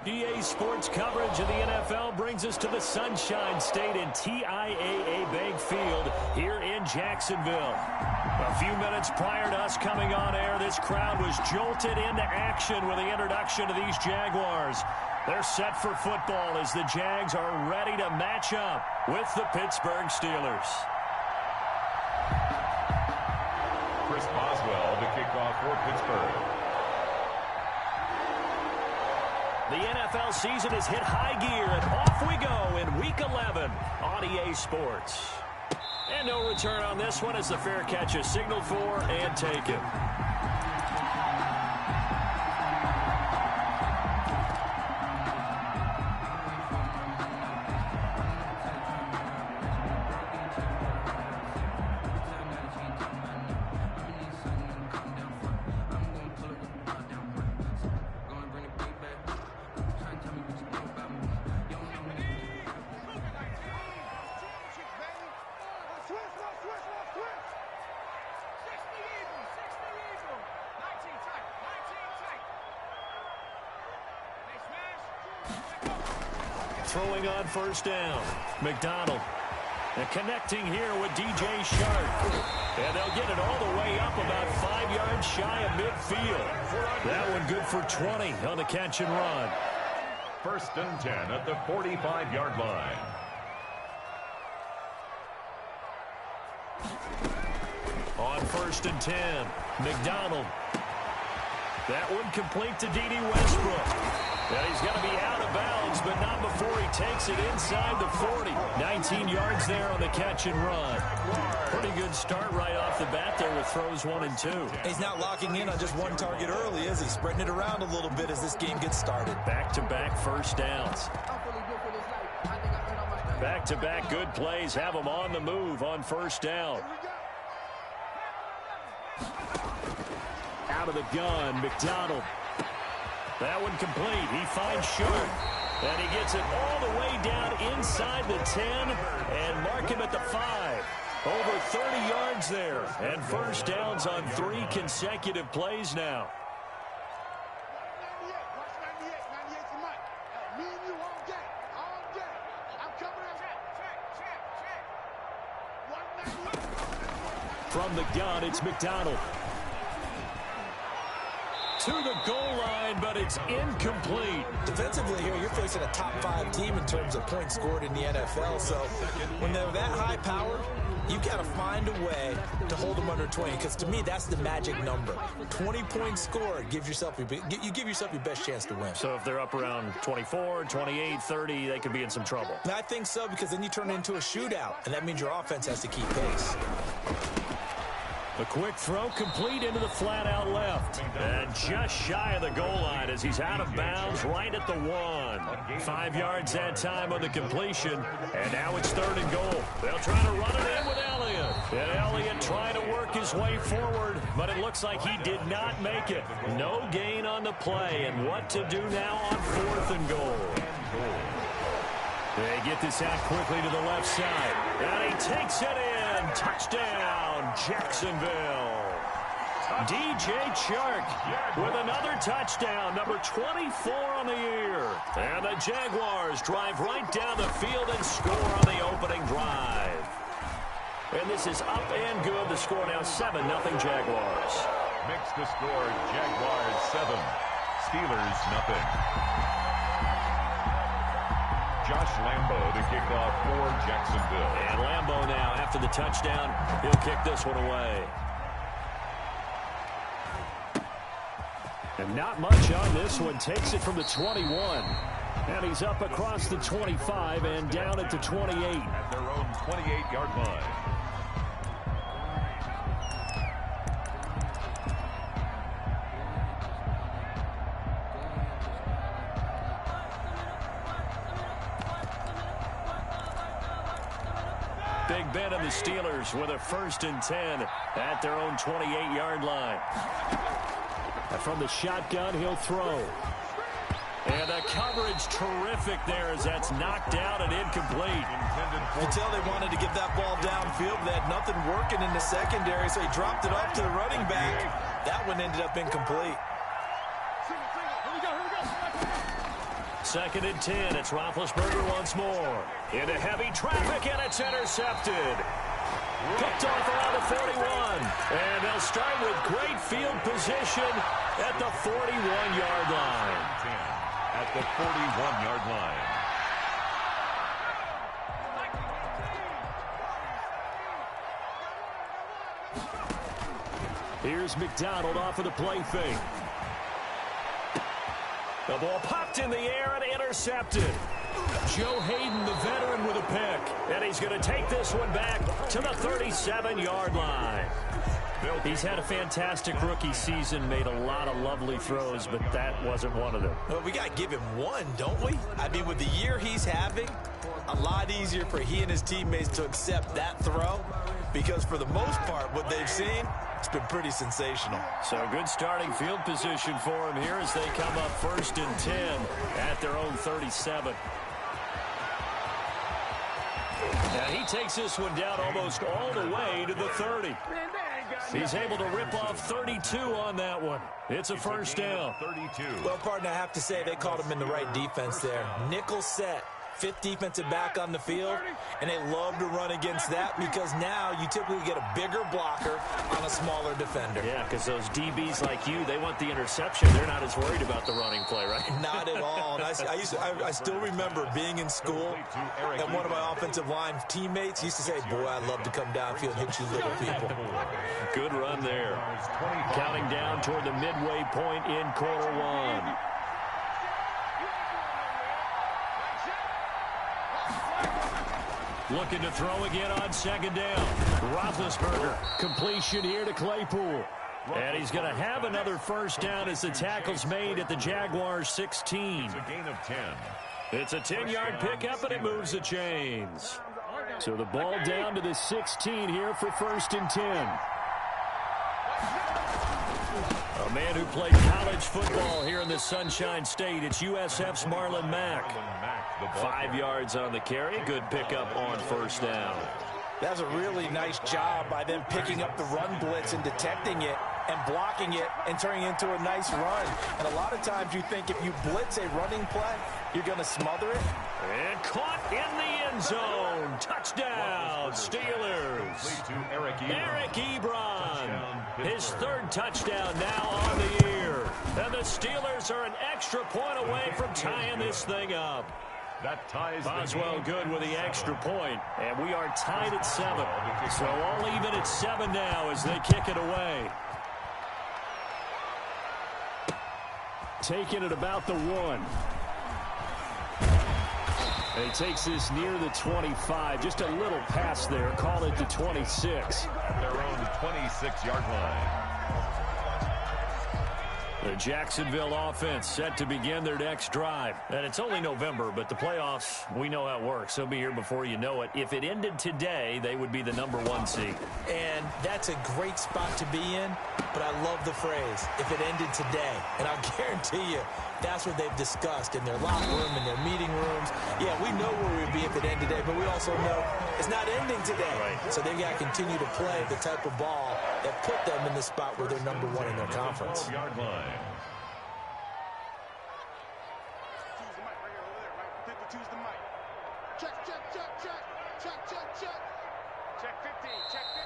EA Sports coverage of the NFL brings us to the Sunshine State and TIAA Bank Field here in Jacksonville. A few minutes prior to us coming on air, this crowd was jolted into action with the introduction of these Jaguars. They're set for football as the Jags are ready to match up with the Pittsburgh Steelers. Chris Boswell to kick off for Pittsburgh. The NFL season has hit high gear, and off we go in Week 11 on EA Sports. And no return on this one as the fair catch is signaled for and taken. Throwing on first down, McDonald. And connecting here with DJ Shark. And they'll get it all the way up about 5 yards shy of midfield. That one good for 20 on the catch and run. First and 10 at the 45-yard line. On first and 10, McDonald. That one complete to D.D. Westbrook. And he's going to be out of bounds, but not before he takes it inside the 40. 19 yards there on the catch and run. Pretty good start right off the bat there with throws 1 and 2. He's not locking in on just one target early, is he? Spreading it around a little bit as this game gets started. Back-to-back first downs. Back-to-back good plays have him on the move on first down. Out of the gun, McDonald. That one complete. He finds Sharp. And he gets it all the way down inside the 10 and mark him at the 5. Over 30 yards there. And first downs on 3 consecutive plays now. From the gun, it's McDonald. To the goal line, but it's incomplete. Defensively here, you're facing a top 5 team in terms of points scored in the NFL. So when they're that high powered, you got to find a way to hold them under 20. Because to me, that's the magic number. 20 points scored, you give yourself your best chance to win. So if they're up around 24, 28, 30, they could be in some trouble. I think so, because then you turn it into a shootout, and that means your offense has to keep pace. A quick throw complete into the flat out left. And just shy of the goal line as he's out of bounds right at the 1. 5 yards that time on the completion. And now it's 3rd and goal. They'll try to run it in with Elliott. And Elliott trying to work his way forward, but it looks like he did not make it. No gain on the play. And what to do now on 4th and goal. They get this out quickly to the left side. And he takes it in. Touchdown, Jacksonville. DJ Chark with another touchdown, number 24 on the year. And the Jaguars drive right down the field and score on the opening drive. And this is up and good. The score now 7-0 Jaguars. Makes the score Jaguars 7, Steelers nothing. Josh Lambo to kick off for Jacksonville. And Lambo now, after the touchdown, he'll kick this one away. And not much on this one. Takes it from the 21. And he's up across the 25 and down at the 28. At their own 28-yard line. Big Ben and the Steelers with a 1st and 10 at their own 28-yard line. And from the shotgun, he'll throw. And the coverage terrific there as that's knocked out and incomplete. You can tell they wanted to get that ball downfield. They had nothing working in the secondary, so he dropped it off to the running back. That one ended up incomplete. 2nd and 10. It's Roethlisberger once more. Into heavy traffic, and it's intercepted. Picked off around the 41. And they'll start with great field position at the 41-yard line. At the 41-yard line. Here's McDonald off of the play fake. The ball popped in the air and intercepted. Joe Hayden, the veteran, with a pick. And he's going to take this one back to the 37-yard line. He's had a fantastic rookie season, made a lot of lovely throws, but that wasn't one of them. Well, we got to give him one, don't we? I mean, with the year he's having, a lot easier for he and his teammates to accept that throw, because for the most part, what they've seen, it's been pretty sensational. So good starting field position for him here as they come up 1st and 10 at their own 37. And he takes this one down almost all the way to the 30. He's able to rip off 32 on that one. It's a 1st down. 32. Well, partner, I have to say they called him in the right defense there. Nickel set. 5th defensive back on the field, and they love to run against that because now you typically get a bigger blocker on a smaller defender. Yeah, because those DBs like you, they want the interception. They're not as worried about the running play, right? Not at all. And I still remember being in school, and one of my offensive line teammates used to say, boy, I'd love to come downfield and hit you little people. Good run there. Counting down toward the midway point in quarter one. Looking to throw again on 2nd down. Roethlisberger, completion here to Claypool. And he's going to have another 1st down as the tackle's made at the Jaguars' 16. It's a gain of 10. It's a 10-yard pickup, and it moves the chains. So the ball down to the 16 here for 1st and 10. A man who played college football here in the Sunshine State. It's USF's Marlon Mack. 5 yards on the carry. Good pickup on 1st down. That's a really nice job by them picking up the run blitz and detecting it and blocking it and turning it into a nice run. And a lot of times you think if you blitz a running play, you're going to smother it. And caught in the end zone. Touchdown, Steelers. Eric Ebron. His 3rd touchdown now on the year. And the Steelers are an extra point away from tying this thing up. That ties Boswell good with the extra point, and we are tied at 7. So all even at 7 now as they kick it away. Taking it about the 1. And he takes this near the 25. Just a little pass there. Call it the 26. At their own 26-yard line. The Jacksonville offense set to begin their next drive. And it's only November, but the playoffs, we know how it works. They'll be here before you know it. If it ended today, they would be the number 1 seed. And that's a great spot to be in, but I love the phrase, if it ended today. And I'll guarantee you, that's what they've discussed in their locker room, in their meeting rooms. Yeah, we know where we'd be if it ended today, but we also know it's not ending today. Right. So they've got to continue to play the type of ball that put them in the spot where they're number 1 in their conference. 12-yard line.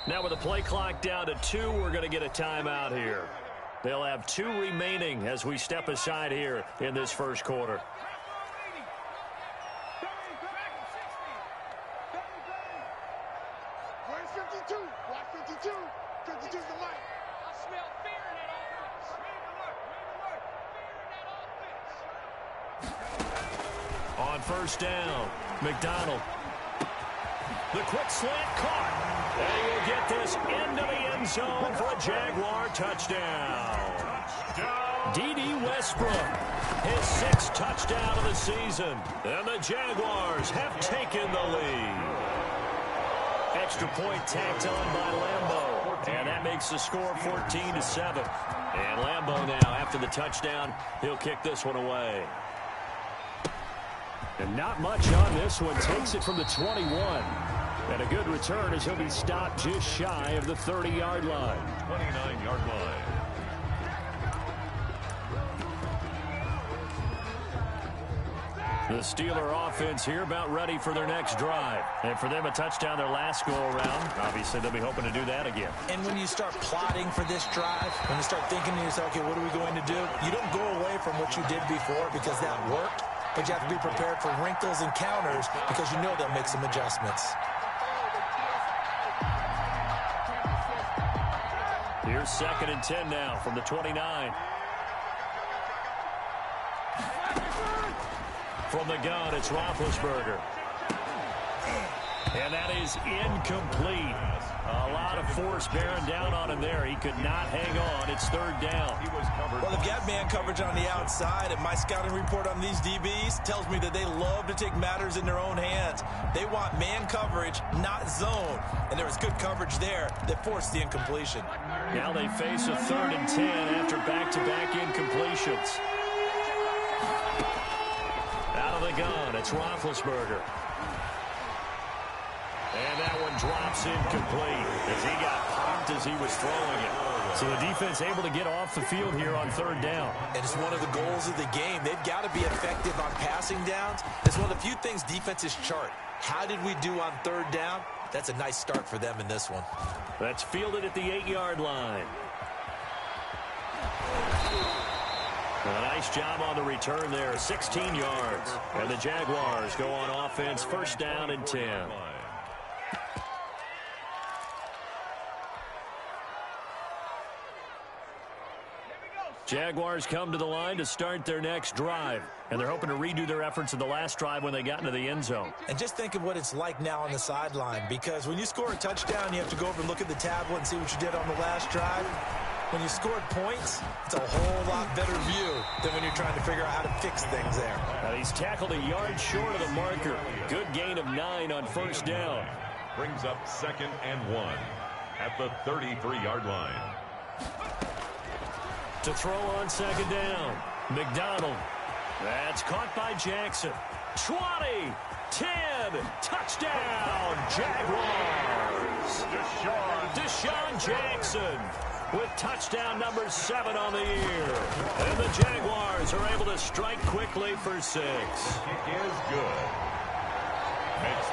Now with the play clock down to 2, we're going to get a timeout here. They'll have 2 remaining as we step aside here in this 1st quarter. On 1st down, McDonald. The quick slant caught. And he will get this into the end zone for a Jaguar touchdown. D.D. Westbrook, his 6th touchdown of the season. And the Jaguars have taken the lead. Extra point tacked on by Lambo. And that makes the score 14-7. And Lambo now, after the touchdown, he'll kick this one away. And not much on this one. Takes it from the 21. And a good return as he'll be stopped just shy of the 30-yard line. 29-yard line. The Steeler offense here about ready for their next drive. And for them, a touchdown their last go-around. Obviously, they'll be hoping to do that again. And when you start plotting for this drive, when you start thinking to yourself, okay, what are we going to do? You don't go away from what you did before because that worked, but you have to be prepared for wrinkles and counters because you know they'll make some adjustments. Here's 2nd and 10 now from the 29. From the gun, it's Roethlisberger. And that is incomplete. A lot of force bearing down on him there. He could not hang on. It's 3rd down. He was covered. Well, they've got man coverage on the outside, and my scouting report on these DBs tells me that they love to take matters in their own hands. They want man coverage, not zone. And there was good coverage there that forced the incompletion. Now they face a 3rd and 10 after back-to-back incompletions. Out of the gun, it's Roethlisberger. And that one drops incomplete as he got popped as he was throwing it. So the defense able to get off the field here on 3rd down. And it's one of the goals of the game. They've got to be effective on passing downs. It's one of the few things defenses chart. How did we do on 3rd down? That's a nice start for them in this one. That's fielded at the 8-yard line. A nice job on the return there, 16 yards. And the Jaguars go on offense, 1st down and 10. Jaguars come to the line to start their next drive. And they're hoping to redo their efforts in the last drive when they got into the end zone. And just think of what it's like now on the sideline, because when you score a touchdown, you have to go over and look at the tablet and see what you did on the last drive. When you scored points, it's a whole lot better view than when you're trying to figure out how to fix things there. Now he's tackled a yard short of the marker. Good gain of 9 on 1st down. Brings up 2nd and 1 at the 33-yard line. To throw on 2nd down, McDonald. That's caught by Jackson. 20, 10, touchdown, Jaguars. Deshaun Jackson with touchdown number 7 on the year. And the Jaguars are able to strike quickly for 6. Kick is good.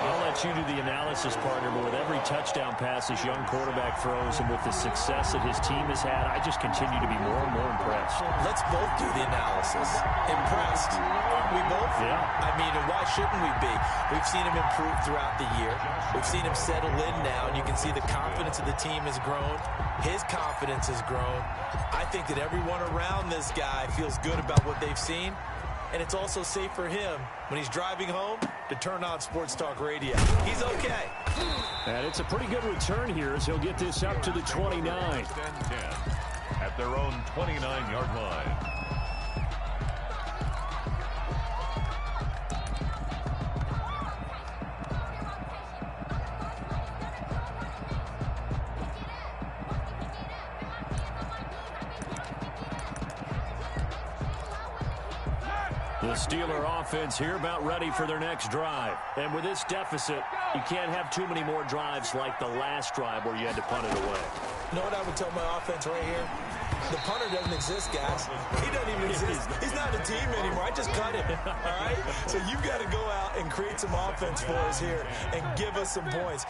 I'll let you do the analysis, partner, but with every touchdown pass this young quarterback throws and with the success that his team has had, I just continue to be more and more impressed. Let's both do the analysis. Impressed. Aren't we both? Yeah. I mean, and why shouldn't we be? We've seen him improve throughout the year. We've seen him settle in now, and you can see the confidence of the team has grown. His confidence has grown. I think that everyone around this guy feels good about what they've seen. And it's also safe for him when he's driving home to turn on Sports Talk Radio. He's okay. And it's a pretty good return here as he'll get this up to the 29. 10 at their own 29-yard line. The Steeler offense here about ready for their next drive. And with this deficit, you can't have too many more drives like the last drive where you had to punt it away. You know what I would tell my offense right here? The punter doesn't exist, guys. He doesn't even exist. He's not a team anymore. I just cut him, all right? So you've got to go out and create some offense for us here and give us some points.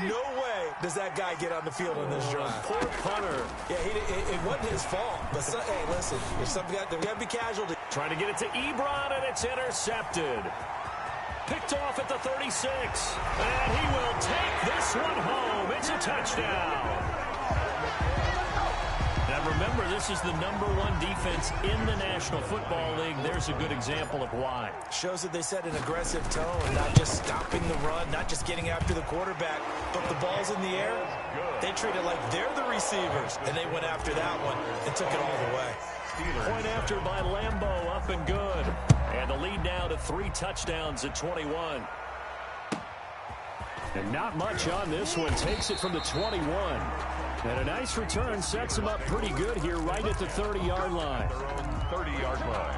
No way does that guy get on the field on this drive. Poor punter. Yeah, it wasn't his fault. But, hey, listen, there's got to be casualty. Trying to get it to Ebron, and it's intercepted. Picked off at the 36. And he will take this one home. It's a touchdown. Now remember, this is the #1 defense in the National Football League. There's a good example of why. Shows that they set an aggressive tone, not just stopping the run, not just getting after the quarterback, but the ball's in the air. They treat it like they're the receivers, and they went after that one and took it all the way. Point after by Lambeau, up and good. And the lead now to 3 touchdowns at 21. And not much on this one. Takes it from the 21. And a nice return sets him up pretty good here right at the 30-yard line. Their own 30-yard line.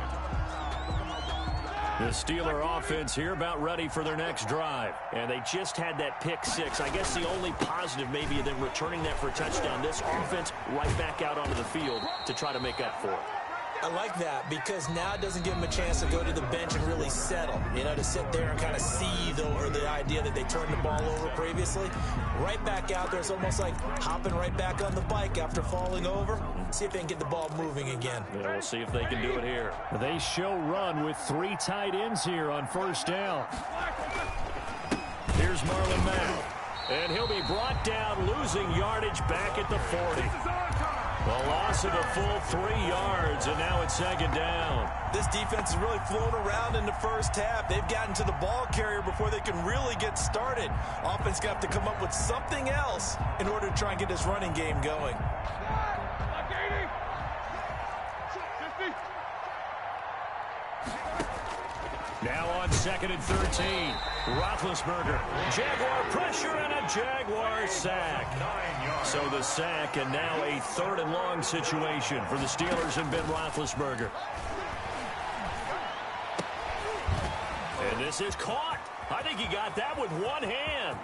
The Steeler offense here about ready for their next drive. And they just had that pick 6. I guess the only positive maybe of them returning that for a touchdown. This offense right back out onto the field to try to make up for it. I like that because now it doesn't give them a chance to go to the bench and really settle, to sit there and kind of seethe over the idea that they turned the ball over previously. Right back out there, it's almost like hopping right back on the bike after falling over. See if they can get the ball moving again. Yeah, we'll see if they can do it here. They show run with 3 tight ends here on first down. Here's Marlon Mack, and he'll be brought down, losing yardage back at the 40. A loss of a full 3 yards, and now it's second down. This defense is really flown around in the first half. They've gotten to the ball carrier before they can really get started. Offense going to have to come up with something else in order to try and get this running game going. Now on 2nd and 13, Roethlisberger. Jaguar pressure and a Jaguar sack. So the sack, and now a 3rd and long situation for the Steelers and Ben Roethlisberger. And this is caught. I think he got that with one hand.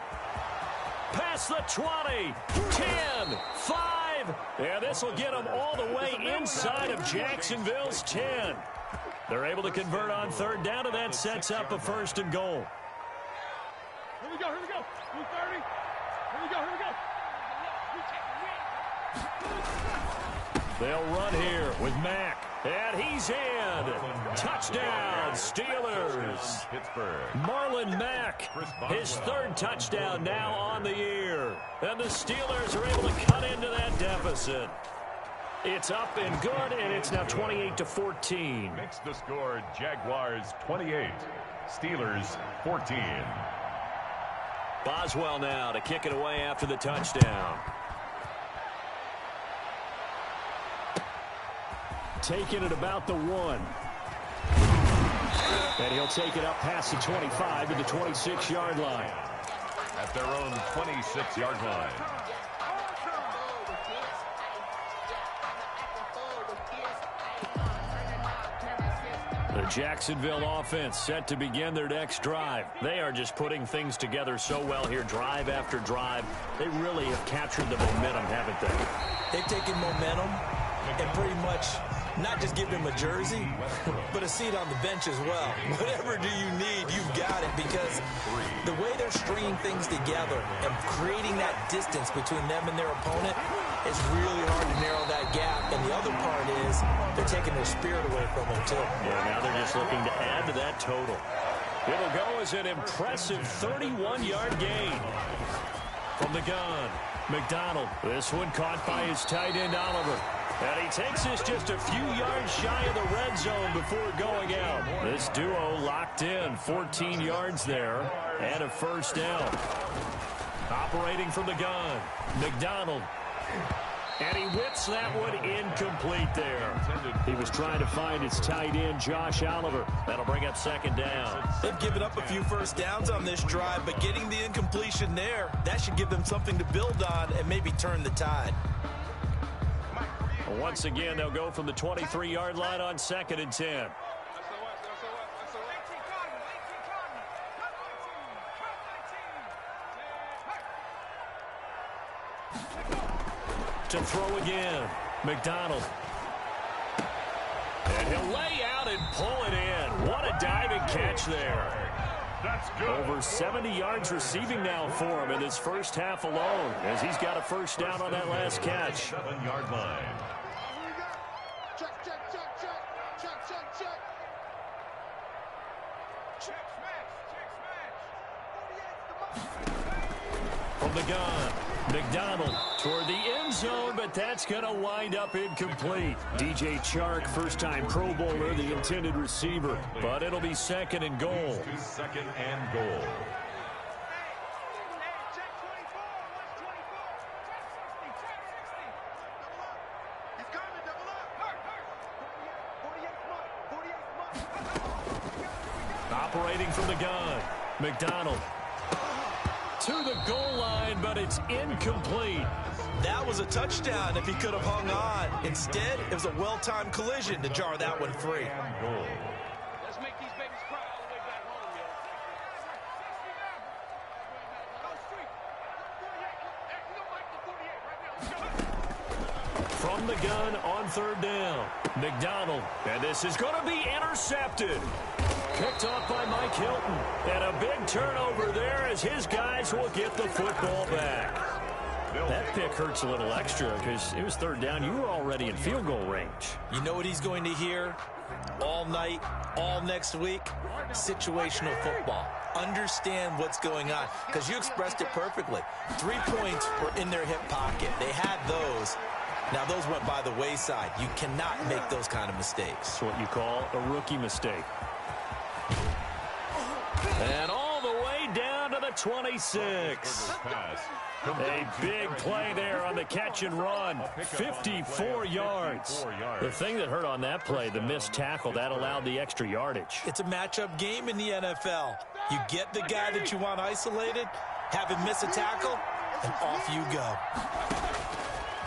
Past the 20, 10, 5. And this will get them all the way inside of Jacksonville's 10. They're able to convert on 3rd down, and that sets up a 1st and goal. Here we go, here we go. 230. Here we go, here we go. They'll run here with Mack. And he's in. Touchdown, Steelers. Marlon Mack, his 3rd touchdown now on the year. And the Steelers are able to cut into that deficit. It's up and good, and it's now 28-14. Makes the score Jaguars 28, Steelers 14. Boswell now to kick it away after the touchdown. Taking it about the 1. And he'll take it up past the 25 to the 26-yard line. At their own 26-yard line. The Jacksonville offense set to begin their next drive. They are just putting things together so well here, drive after drive. They really have captured the momentum, haven't they? They've taken momentum and pretty much not just give them a jersey, but a seat on the bench as well. Whatever do you need, you've got it, because the way they're stringing things together and creating that distance between them and their opponent is really hard to narrow that gap. And the other part is they're taking their spirit away from them, too. Yeah, now they're just looking to add to that total. It'll go as an impressive 31-yard gain from the gun. McDonald, this one caught by his tight end, Oliver. And he takes this just a few yards shy of the red zone before going out. This duo locked in, 14 yards there, and a 1st down. Operating from the gun, McDonald. And he whips that one incomplete there. He was trying to find his tight end, Josh Oliver. That'll bring up 2nd down. They've given up a few 1st downs on this drive, but getting the incompletion there, that should give them something to build on and maybe turn the tide. Once again, they'll go from the 23-yard line on 2nd and 10. To throw again, McDonald. And he'll lay out and pull it in. What a diving catch there. That's good. Over 70 yards receiving now for him in this first half alone, as he's got a 1st down on that last catch. 7-yard line. From the gun, McDonald toward the end zone, but that's going to wind up incomplete. DJ Chark, first-time Pro Bowler, the intended receiver, but it'll be 2nd and goal. 2nd and goal. Operating from the gun, McDonald. To the goal line, but it's incomplete. That was a touchdown if he could have hung on. Instead, it was a well-timed collision to jar that one free. Let's make these babies cry all the way back home, yo. From the gun on third down. McDonald. And this is going to be intercepted. Picked off by Mike Hilton. And a big turnover there as his guys will get the football back. That pick hurts a little extra because it was third down. You were already in field goal range. You know what he's going to hear all night, all next week? Situational football. Understand what's going on because you expressed it perfectly. 3 points were in their hip pocket. They had those. Now, those went by the wayside. You cannot make those kind of mistakes. That's what you call a rookie mistake. And all the way down to the 26. A big play there on the catch and run. 54 yards. The thing that hurt on that play, the missed tackle, that allowed the extra yardage. It's a matchup game in the NFL. You get the guy that you want isolated, have him miss a tackle, and off you go.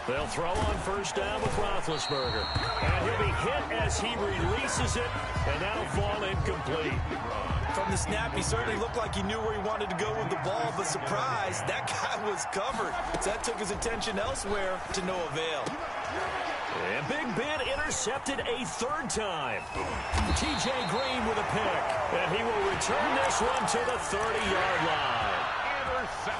They'll throw on first down with Roethlisberger. And he'll be hit as he releases it, and that'll fall incomplete. From the snap, he certainly looked like he knew where he wanted to go with the ball, but surprise, that guy was covered. So that took his attention elsewhere to no avail. And Big Ben intercepted a third time. T.J. Green with a pick. And he will return this one to the 30-yard line.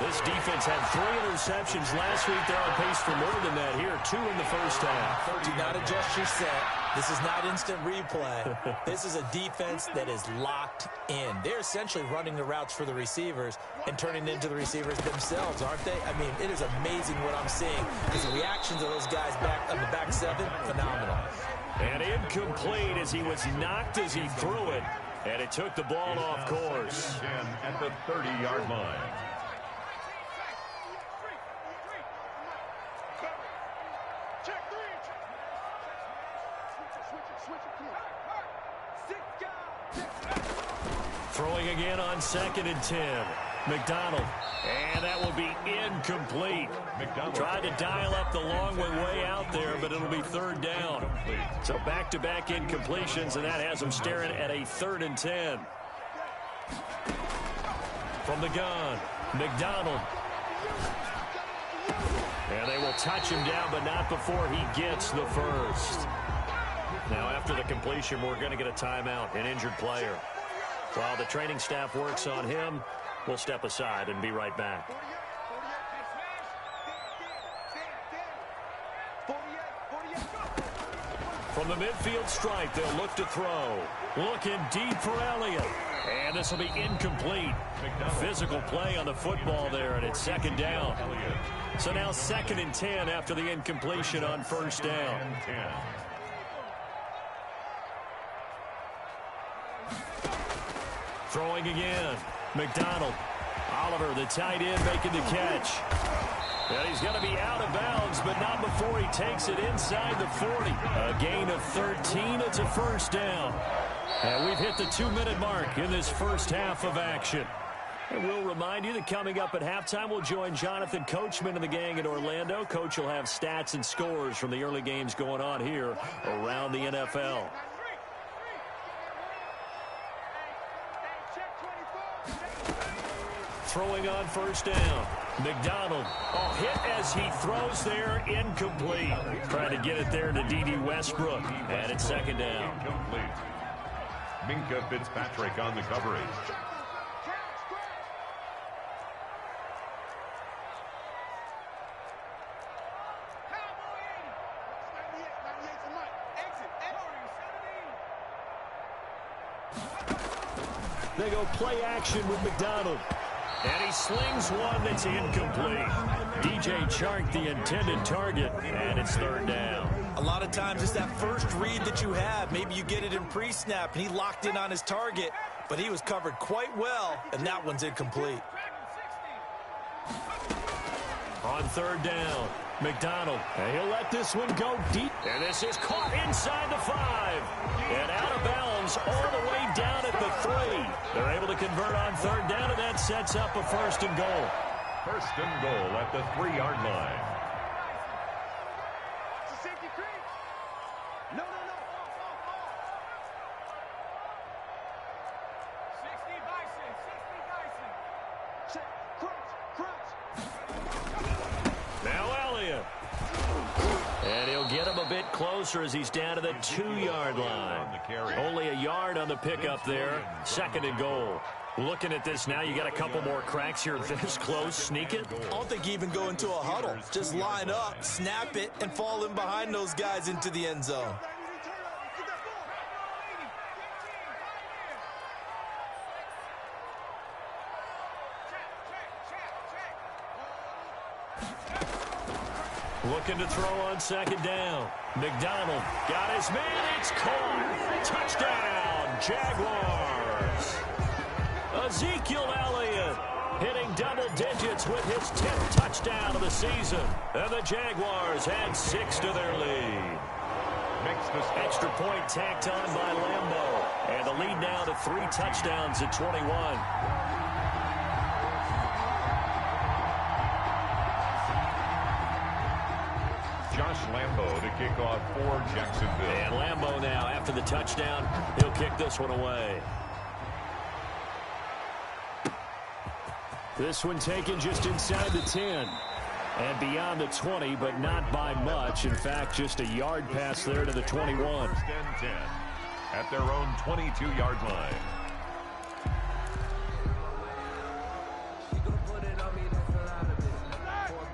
This defense had 3 interceptions last week. They're on pace for more than that here. 2 in the first half. Do not adjust your set. This is not instant replay. This is a defense that is locked in. They're essentially running the routes for the receivers and turning into the receivers themselves, aren't they? I mean, it is amazing what I'm seeing because the reactions of those guys back on the back seven, phenomenal. And incomplete as he was knocked as he threw it. And it took the ball off course. At the 30-yard line. Throwing again on 2nd and 10. McDonald. And that will be incomplete. Tried to dial up the long way out there, but it'll be third down. So back-to-back incompletions, and that has them staring at a 3rd and 10. From the gun, McDonald. And they will touch him down, but not before he gets the first. Now, after the completion, we're going to get a timeout, an injured player. While the training staff works on him, we'll step aside and be right back. From the midfield stripe, they'll look to throw. Looking deep for Elliott. And this will be incomplete. Physical play on the football there, and it's 2nd down. So now 2nd and 10 after the incompletion on first down. Throwing again. McDonald. Oliver, the tight end, making the catch. And he's going to be out of bounds, but not before he takes it inside the 40. A gain of 13. It's a first down. And we've hit the 2-minute mark in this first half of action. And we'll remind you that coming up at halftime, we'll join Jonathan Coachman and the gang in Orlando. Coach will have stats and scores from the early games going on here around the NFL. Throwing on first down. McDonald. Oh, hit as he throws there. Incomplete. Trying to get it there to D.D. Westbrook. And it's 2nd down. Incomplete. Minkah Fitzpatrick on the coverage. They go play action with McDonald. And he slings one that's incomplete. DJ Chark, the intended target, and it's 3rd down. A lot of times it's that first read that you have. Maybe you get it in pre-snap, and he locked in on his target, but he was covered quite well, and that one's incomplete. On 3rd down, McDonald. And he'll let this one go deep. And this is caught inside the 5. And out of bounds all the way down at the 3. They're able to convert on 3rd down, and that sets up a 1st and goal. 1st and goal at the 3-yard line. closer as he's down to the 2-yard line. Only a yard on the pickup there. 2nd and goal. Looking at this now, you got a couple more cracks here this close. Sneak it. I don't think you even go into a huddle. Just line up, snap it, and fall in behind those guys into the end zone. Looking to throw on 2nd down. McDonald got his man. It's caught. Touchdown, Jaguars. Ezekiel Elliott hitting double digits with his 10th touchdown of the season. And the Jaguars add 6 to their lead. Extra point tacked on by Lambeau. And the lead now to 3 touchdowns at 21. Josh Lambeau to kick off for Jacksonville. And Lambeau now, after the touchdown, he'll kick this one away. This one taken just inside the 10. And beyond the 20, but not by much. In fact, just a yard pass there to the 21. 1st and 10 at their own 22-yard line.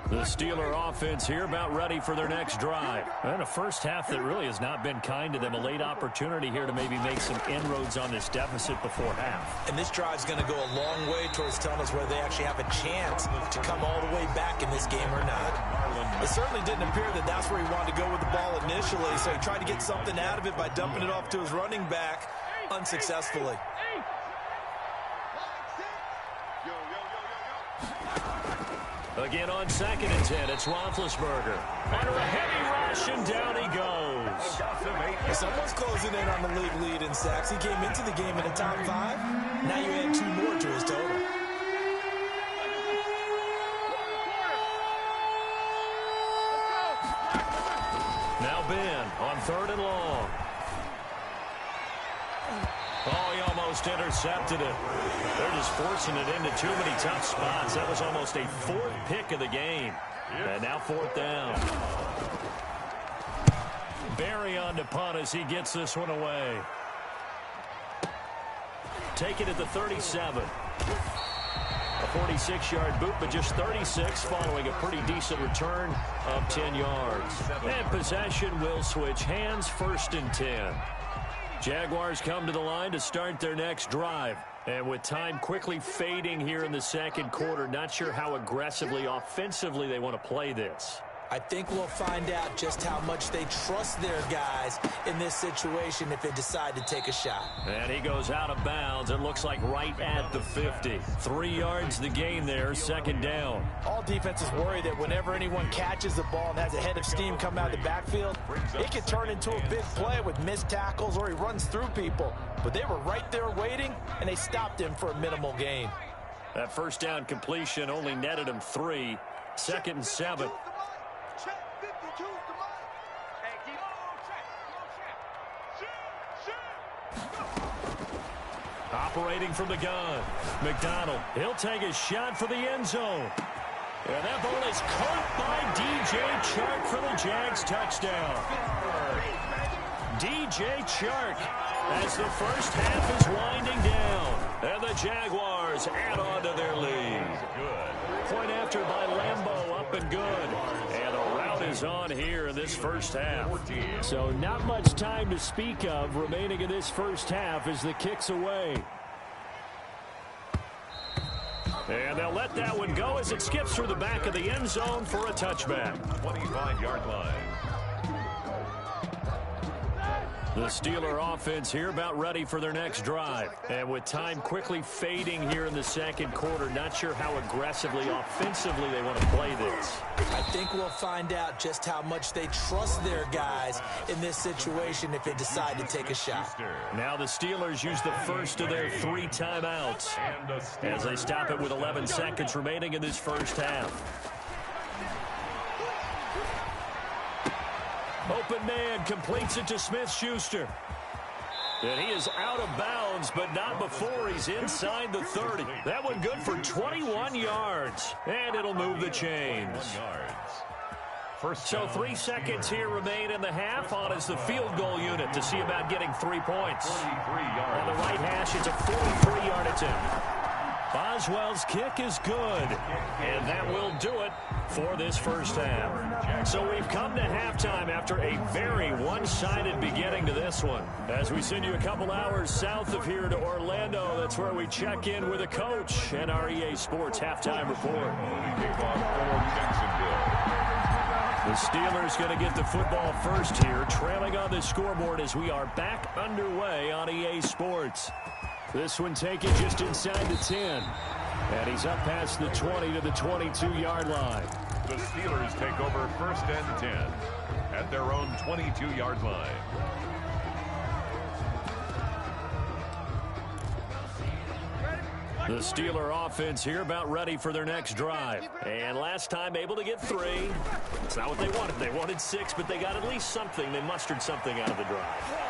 The Steeler offense here about ready for their next drive. And a first half that really has not been kind to them. A late opportunity here to maybe make some inroads on this deficit before half. And this drive's going to go a long way towards telling us whether they actually have a chance to come all the way back in this game or not. It certainly didn't appear that that's where he wanted to go with the ball initially, so he tried to get something out of it by dumping it off to his running back unsuccessfully. Again on 2nd and 10, it's Roethlisberger. Under a heavy rush, and down he goes. Someone's closing in on the league lead in sacks. He came into the game in the top 5. Now you add 2 more to his total. Now Ben on 3rd and long. Oh, he almost intercepted it. They're just forcing it into too many tough spots. That was almost a 4th pick of the game. And now 4th down. Barry on to punt as he gets this one away. Take it at the 37. A 46-yard boot, but just 36 following a pretty decent return of 10 yards. And possession will switch hands. 1st and 10. Jaguars come to the line to start their next drive. And with time quickly fading here in the 2nd quarter, not sure how aggressively, offensively they want to play this. I think we'll find out just how much they trust their guys in this situation if they decide to take a shot. And he goes out of bounds. It looks like right at the 50. 3 yards the gain there, 2nd down. All defenses worry that whenever anyone catches the ball and has a head of steam come out of the backfield, it can turn into a big play with missed tackles or he runs through people. But they were right there waiting, and they stopped him for a minimal gain. That 1st down completion only netted him 3. 2nd and 7. Operating from the gun. McDonald, he'll take a shot for the end zone. And that ball is caught by DJ Chark for the Jags touchdown. DJ Chark as the first half is winding down. And the Jaguars add on to their lead. Good. Point after by Lambeau, up and good. And the route is on here in this first half. So not much time to speak of remaining in this first half as the kick's away. And they'll let that one go as it skips through the back of the end zone for a touchback. 25-yard line. The Steeler offense here about ready for their next drive. And with time quickly fading here in the 2nd quarter, not sure how aggressively, offensively they want to play this. I think we'll find out just how much they trust their guys in this situation if they decide to take a shot. Now the Steelers use the first of their 3 timeouts as they stop it with 11 seconds remaining in this first half. Open man completes it to Smith-Schuster. And he is out of bounds, but not before he's inside the 30. That one good for 21 yards. And it'll move the chains. First So down. 3 seconds here remain in the half. On is the field goal unit to see about getting 3 points. 43 yards. On the right hash, it's a 43-yard attempt. Boswell's kick is good, and that will do it for this first half. So we've come to halftime after a very one-sided beginning to this one. As we send you a couple hours south of here to Orlando, that's where we check in with a coach and our EA Sports halftime report. Kickoff for Jacksonville. The Steelers going to get the football first here, trailing on the scoreboard as we are back underway on EA Sports. This one taken just inside the 10. And he's up past the 20 to the 22-yard line. The Steelers take over first and 10 at their own 22-yard line. The Steeler offense here about ready for their next drive. And last time able to get 3. It's not what they wanted. They wanted 6, but they got at least something. They mustered something out of the drive.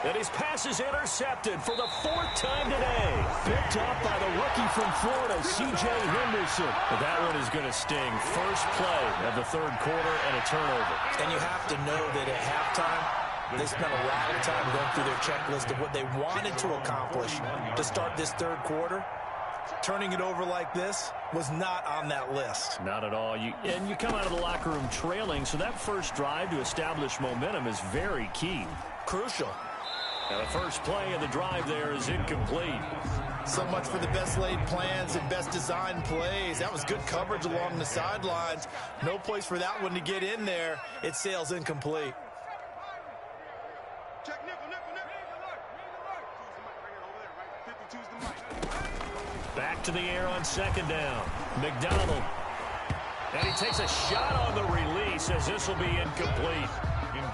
And his pass is intercepted for the 4th time today. Picked up by the rookie from Florida, C.J. Henderson. But that one is going to sting. First play of the 3rd quarter and a turnover. And you have to know that at halftime, they spent a lot of time going through their checklist of what they wanted to accomplish to start this 3rd quarter. Turning it over like this was not on that list. Not at all. You come out of the locker room trailing, so that first drive to establish momentum is very key. Crucial. Now the first play of the drive there is incomplete. So much for the best laid plans and best designed plays. That was good coverage along the sidelines. No place for that one to get in there. It sails incomplete. Check nickel, nickel, nickel. Back to the air on 2nd down. McDonald. And he takes a shot on the release as this will be incomplete.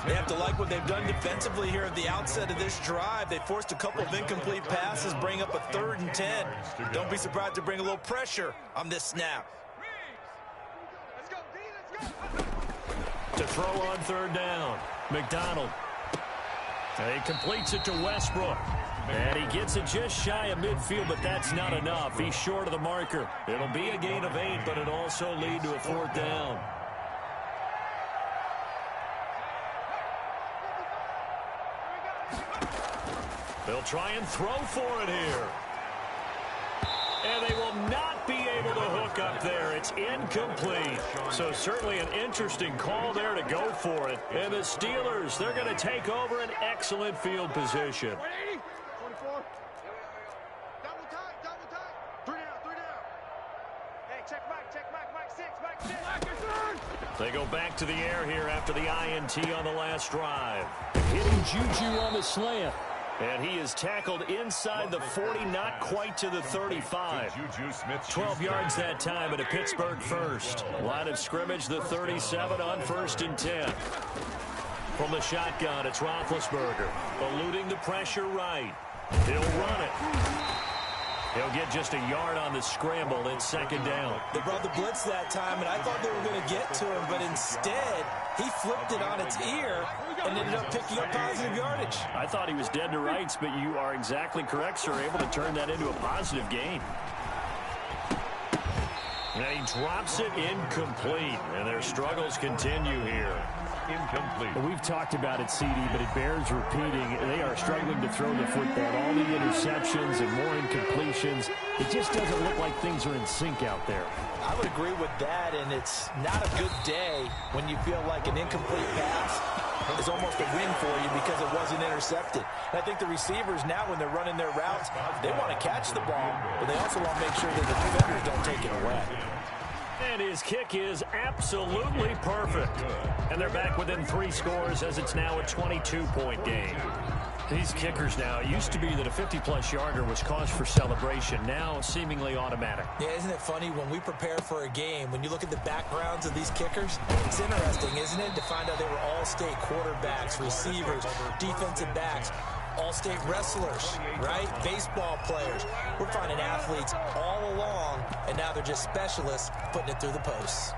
They have to like what they've done defensively here at the outset of this drive. They forced a couple of incomplete passes, bring up a 3rd and 10. Don't be surprised to bring a little pressure on this snap. Let's go, D, let's go. To throw on 3rd down. McDonald. And he completes it to Westbrook. And he gets it just shy of midfield, but that's not enough. He's short of the marker. It'll be a gain of 8, but it'll also lead to a 4th down. They'll try and throw for it here. And they will not be able to hook up there. It's incomplete. So certainly an interesting call there to go for it. And the Steelers, they're going to take over an excellent field position. 180. 24. Double tight. 3 down. Hey, check back, 6. They go back to the air here after the INT on the last drive. Hitting Juju on the slant. And he is tackled inside the 40, not quite to the 35. 12 yards that time at a Pittsburgh first. Line of scrimmage, the 37 on 1st and 10. From the shotgun, it's Roethlisberger. Eluding the pressure right. He'll run it. He'll get just a yard on the scramble in 2nd down. They brought the blitz that time, and I thought they were going to get to him, but instead, he flipped it on its ear and ended up picking up positive yardage. I thought he was dead to rights, but you are exactly correct, sir. Able to turn that into a positive gain. And he drops it incomplete, and their struggles continue here. Incomplete. Well, we've talked about it, CD, but it bears repeating. They are struggling to throw the football. All the interceptions and more incompletions. It just doesn't look like things are in sync out there. I would agree with that, and it's not a good day when you feel like an incomplete pass is almost a win for you because it wasn't intercepted. And I think the receivers now, when they're running their routes, they want to catch the ball, but they also want to make sure that the defenders don't take it away. And his kick is absolutely perfect. And they're back within 3 scores as it's now a 22-point game. These kickers now, it used to be that a 50-plus yarder was cause for celebration. Now seemingly automatic. Yeah, isn't it funny when we prepare for a game, when you look at the backgrounds of these kickers, it's interesting, isn't it, to find out they were all-state quarterbacks, receivers, defensive backs, all-state wrestlers, right? Baseball players. We're finding athletes all along, and now they're just specialists putting it through the posts.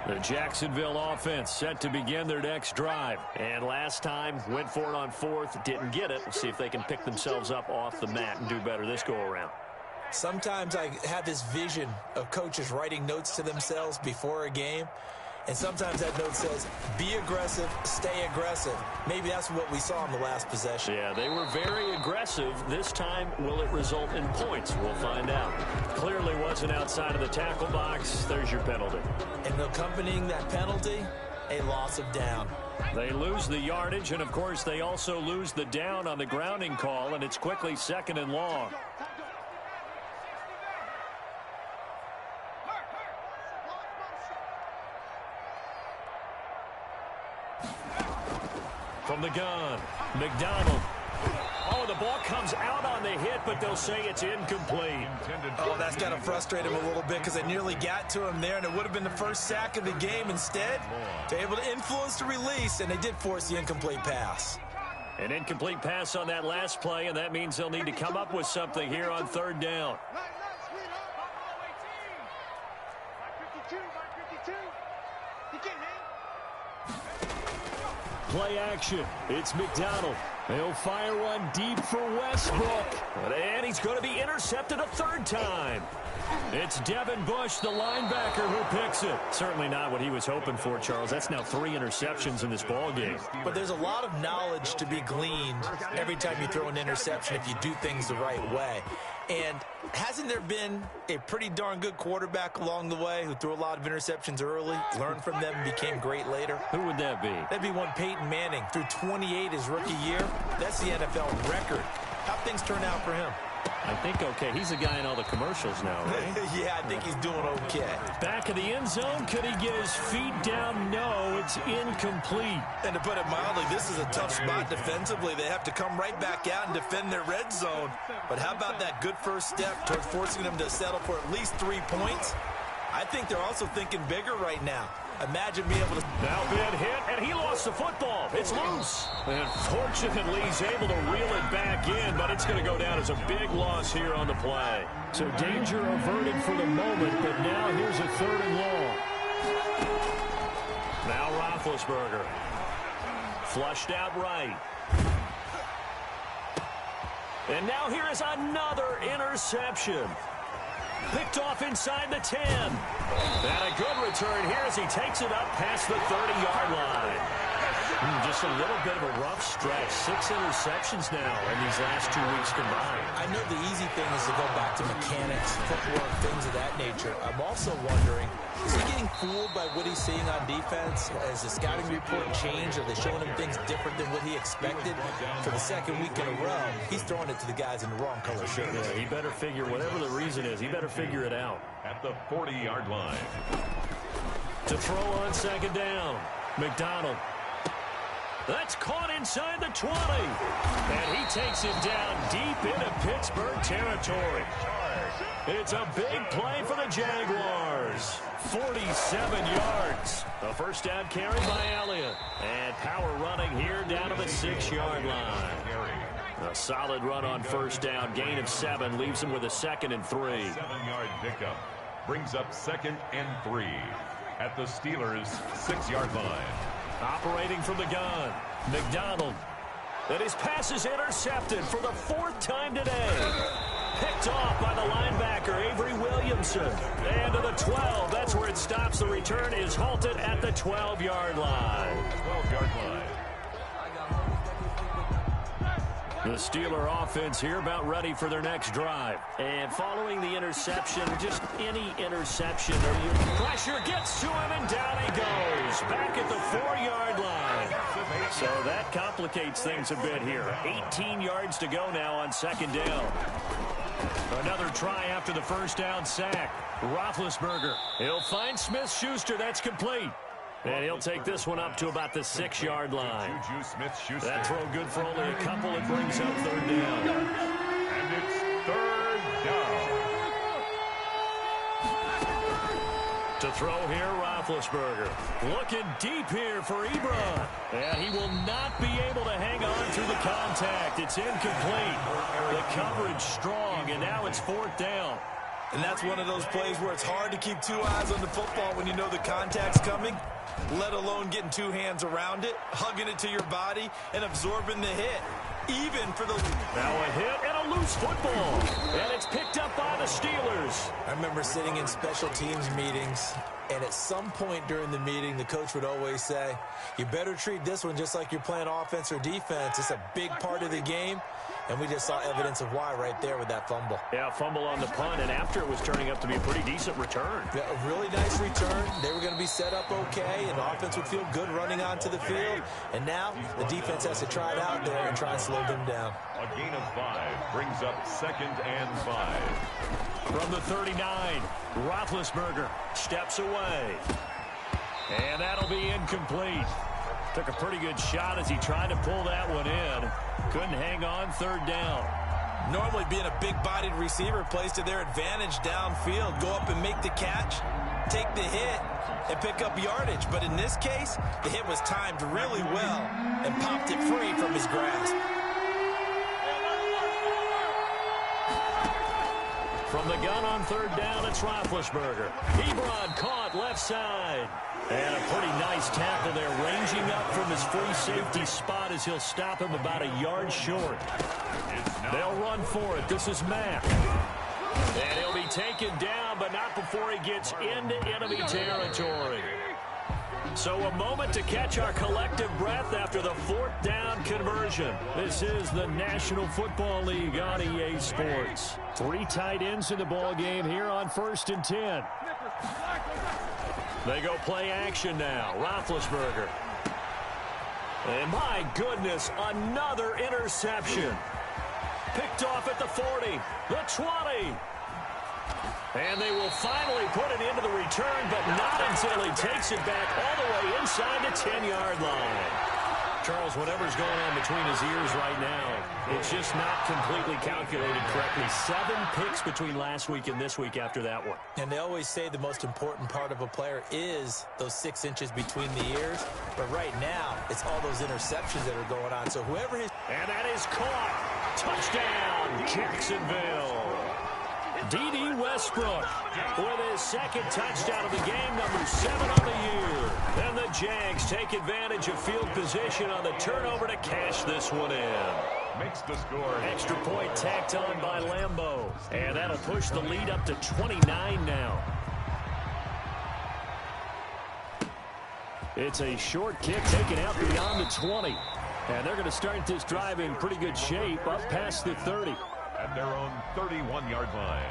The Jacksonville offense set to begin their next drive. And last time, went for it on 4th, didn't get it. We'll see if they can pick themselves up off the mat and do better this go-around. Sometimes I have this vision of coaches writing notes to themselves before a game, and sometimes that note says, be aggressive, stay aggressive. Maybe that's what we saw in the last possession. Yeah, they were very aggressive. This time, will it result in points? We'll find out. Clearly wasn't outside of the tackle box. There's your penalty. And accompanying that penalty, a loss of down. They lose the yardage, and, of course, they also lose the down on the grounding call, and it's quickly 2nd and long. From the gun, McDonald. Oh, the ball comes out on the hit, but they'll say it's incomplete. Oh, that's got to frustrate him a little bit because they nearly got to him there, and it would have been the first sack of the game. Instead, they're able to influence the release, and they did force the incomplete pass. An incomplete pass on that last play, and that means they'll need to come up with something here on 3rd down. Play action. It's McDonald. He'll fire one deep for Westbrook. And he's going to be intercepted a 3rd time. It's Devin Bush, the linebacker, who picks it. Certainly not what he was hoping for, Charles. That's now 3 interceptions in this ball game. But there's a lot of knowledge to be gleaned every time you throw an interception if you do things the right way. And hasn't there been a pretty darn good quarterback along the way who threw a lot of interceptions early, learned from them, and became great later? Who would that be? That'd be one Peyton Manning. Threw 28 his rookie year. That's the NFL record. How'd things turn out for him? I think okay. He's the guy in all the commercials now, right? Yeah, I think he's doing okay. Back of the end zone. Could he get his feet down? No, it's incomplete. And to put it mildly, this is a tough spot defensively. They have to come right back out and defend their red zone. But how about that good first step towards forcing them to settle for at least 3 points? I think they're also thinking bigger right now. Imagine being able to... Now big hit, and he lost the football. It's loose. And fortunately, he's able to reel it back in, but it's going to go down as a big loss here on the play. So danger averted for the moment, but now here's a 3rd and long. Now Roethlisberger. Flushed out right. And now here is another interception. Picked off inside the 10. And a good return here as he takes it up past the 30-yard line. Just a little bit of a rough stretch. 6 interceptions now in these last 2 weeks combined. I know the easy thing is to go back to mechanics, footwork, things of that nature. I'm also wondering, is he getting fooled by what he's seeing on defense? Has the scouting report changed? Are they showing him things different than what he expected? For the 2nd week in a row, he's throwing it to the guys in the wrong color shirts. Yeah, he better figure, whatever the reason is, he better figure it out. At the 40-yard line. To throw on 2nd down, McDonald. That's caught inside the 20. And he takes it down deep into Pittsburgh territory. It's a big play for the Jaguars. 47 yards. A first down carry by Elliott. And power running here down to the 6-yard line. A solid run on first down. Gain of 7 leaves him with a 2nd and 3. 7-yard pickup brings up 2nd and 3 at the Steelers' 6-yard line. Operating from the gun, McDonald. And his pass is intercepted for the 4th time today. Picked off by the linebacker, Avery Williamson. And to the 12, that's where it stops. The return is halted at the 12-yard line. 12-yard line. The Steeler offense here about ready for their next drive. And following the interception, just any interception, pressure gets to him, and down he goes. Back at the 4-yard line. So that complicates things a bit here. 18 yards to go now on 2nd down. Another try after the first down sack. Roethlisberger. He'll find Smith-Schuster. That's complete. And he'll take this one up to about the 6-yard line. Juju Smith-Schuster. That throw good for only a couple. It brings up 3rd down. And it's 3rd down. To throw here, Roethlisberger. Looking deep here for Ebron. And he will not be able to hang on through the contact. It's incomplete. The coverage strong, and now it's 4th down. And that's one of those plays where it's hard to keep 2 eyes on the football when you know the contact's coming, let alone getting 2 hands around it, hugging it to your body, and absorbing the hit. Even for the... Now a hit and a loose football. And it's picked up by the remember sitting in special teams meetings, and at some point during the meeting, the coach would always say, you better treat this one just like you're playing offense or defense. It's a big part of the game, and we just saw evidence of why right there with that fumble. Yeah, fumble on the punt, and after it was turning up to be a pretty decent return. Yeah, a really nice return. They were going to be set up okay, and the offense would feel good running onto the field. And now the defense has to try it out there and try and slow them down. A gain of 5 brings up 2nd and 5. From the 39, Roethlisberger steps away. And that'll be incomplete. Took a pretty good shot as he tried to pull that one in. Couldn't hang on 3rd down. Normally being a big-bodied receiver plays to their advantage downfield. Go up and make the catch, take the hit, and pick up yardage. But in this case, the hit was timed really well and popped it free from his grasp. From the gun on 3rd down, it's Roethlisberger. Ebron caught left side. And a pretty nice tackle there, ranging up from his free safety spot as he'll stop him about a yard short. They'll run for it. This is Mack. And he'll be taken down, but not before he gets into enemy territory. So a moment to catch our collective breath after the 4th down conversion. This is the National Football League on EA Sports. 3 tight ends in the ball game here on 1st and 10. They go play action now. Roethlisberger. And my goodness, another interception. Picked off at the 40, the 20. And they will finally put it into the return, but not until he takes it back all the way inside the 10-yard line. Charles, whatever's going on between his ears right now, it's just not completely calculated correctly. 7 picks between last week and this week after that one. And they always say the most important part of a player is those 6 inches between the ears. But right now, it's all those interceptions that are going on. So whoever is... And that is caught. Touchdown, Jacksonville. D.D. Westbrook with his 2nd touchdown of the game, number 7 on the year. And the Jags take advantage of field position on the turnover to cash this one in. Makes the score. Extra point tacked on by Lambeau. And that'll push the lead up to 29 now. It's a short kick taken out beyond the 20. And they're going to start this drive in pretty good shape up past the 30. At their own 31-yard line.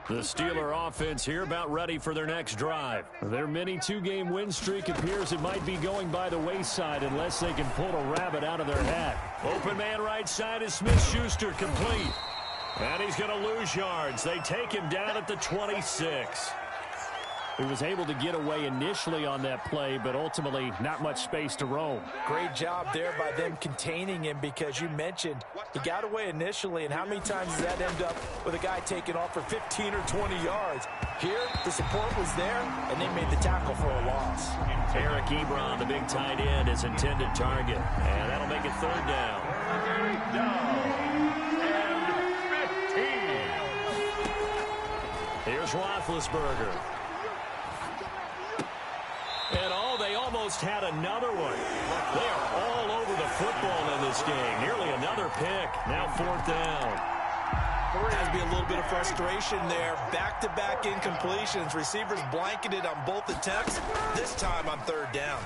The Steeler offense here about ready for their next drive. Their mini 2-game win streak appears it might be going by the wayside unless they can pull a rabbit out of their hat. Open man right side is Smith-Schuster, complete. And he's going to lose yards. They take him down at the 26. He was able to get away initially on that play, but ultimately not much space to roam. Great job there by them containing him, because you mentioned he got away initially, and how many times does that end up with a guy taking off for 15 or 20 yards? Here, the support was there, and they made the tackle for a loss. Eric Ebron, the big tight end, is intended target, and that'll make it 3rd down. Here's Roethlisberger. And they almost had another one. They are all over the football in this game. Nearly another pick. Now 4th down. Has to be a little bit of frustration there. Back-to-back incompletions. Receivers blanketed on both attempts. This time on 3rd down.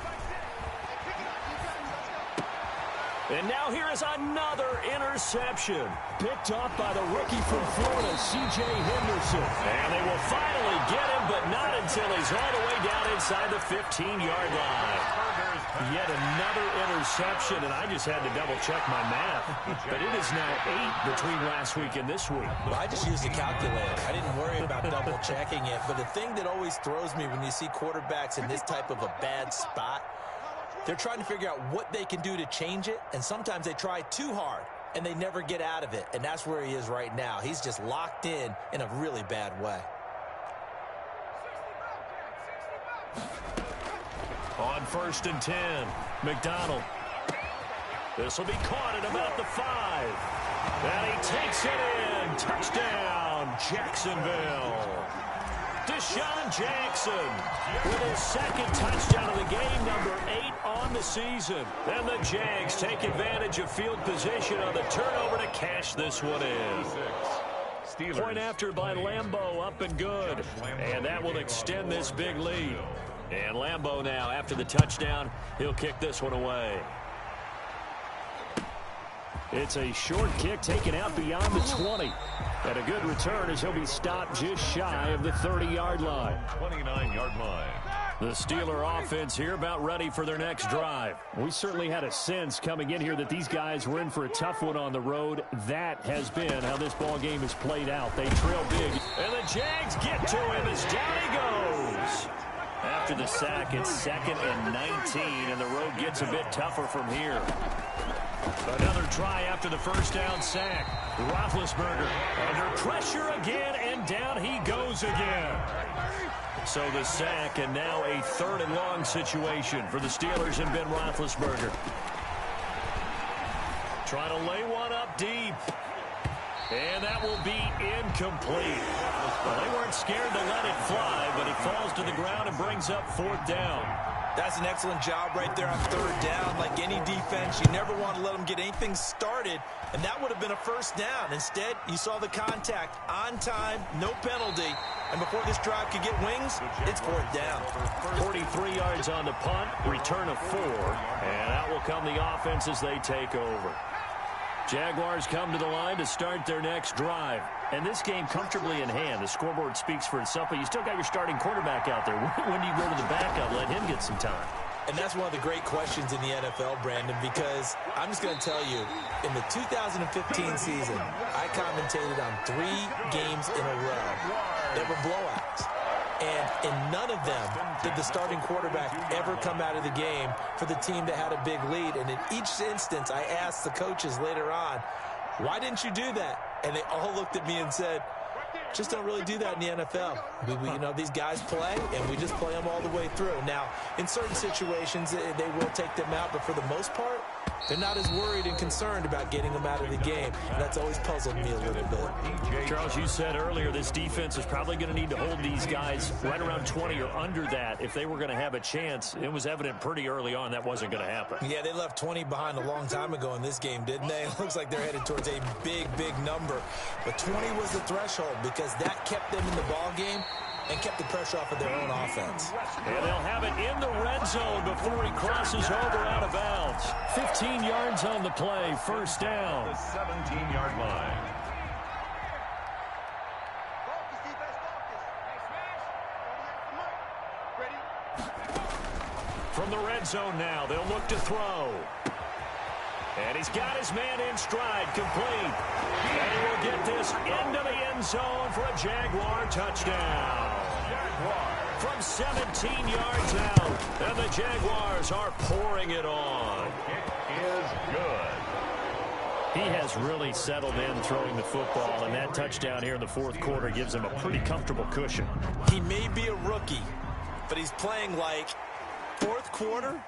And now here is another interception. Picked off by the rookie from Florida, C.J. Henderson. And they will finally get him, but not until he's all the way down inside the 15-yard line. Yet another interception, and I just had to double-check my math. But it is now 8 between last week and this week. Well, I just used a calculator. I didn't worry about double-checking it. But the thing that always throws me when you see quarterbacks in this type of a bad spot, they're trying to figure out what they can do to change it, and sometimes they try too hard, and they never get out of it, and that's where he is right now. He's just locked in a really bad way. On 1st and 10, McDonald. This will be caught at about the 5. And he takes it in. Touchdown, Jacksonville. Deshaun Jackson with his second touchdown of the game, number 8 on the season. And the Jags take advantage of field position on the turnover to cash this one in. Point after by Lambeau, up and good. And that will extend this big lead. And Lambeau now, after the touchdown, he'll kick this one away. It's a short kick taken out beyond the 20. And a good return as he'll be stopped just shy of the 30-yard line. 29-yard line. The Steeler offense here about ready for their next drive. We certainly had a sense coming in here that these guys were in for a tough one on the road. That has been how this ball game has played out. They trail big. And the Jags get to him as down he goes. After the sack, it's 2nd and 19, and the road gets a bit tougher from here. Another try after the first down sack. Roethlisberger under pressure again, and down he goes again. So the sack, and now a 3rd and long situation for the Steelers and Ben Roethlisberger. Trying to lay one up deep. And that will be incomplete. Well, they weren't scared to let it fly, but it falls to the ground and brings up 4th down. That's an excellent job right there on 3rd down. Like any defense, you never want to let them get anything started, and that would have been a 1st down. Instead, you saw the contact on time, no penalty, and before this drive could get wings, it's 4th down. 43 yards on the punt, return of 4, and out will come the offense as they take over. Jaguars come to the line to start their next drive. And this game comfortably in hand. The scoreboard speaks for itself, but you still got your starting quarterback out there. When do you go to the backup? Let him get some time. And that's one of the great questions in the NFL, Brandon, because I'm just going to tell you, in the 2015 season, I commentated on 3 games in a row that were blowouts. And in none of them did the starting quarterback ever come out of the game for the team that had a big lead. And in each instance, I asked the coaches later on, why didn't you do that? And they all looked at me and said, just don't really do that in the NFL. You know, these guys play, and we just play them all the way through. Now, in certain situations, they will take them out, but for the most part, they're not as worried and concerned about getting them out of the game. And that's always puzzled me a little bit. Charles, you said earlier this defense is probably going to need to hold these guys right around 20 or under that if they were going to have a chance. It was evident pretty early on that wasn't going to happen. Yeah, they left 20 behind a long time ago in this game, didn't they? It looks like they're headed towards a big, big number. But 20 was the threshold because that kept them in the ball game and kept the pressure off of their own offense. And they'll have it in the red zone before he crosses over out of bounds. 15 yards on the play, 1st down. The 17-yard line. From the red zone now, they'll look to throw. And he's got his man in stride, complete. And he will get this into the end zone for a Jaguar touchdown. From 17 yards out, and the Jaguars are pouring it on. It is good. He has really settled in throwing the football, and that touchdown here in the 4th quarter gives him a pretty comfortable cushion. He may be a rookie, but he's playing like 4th quarter,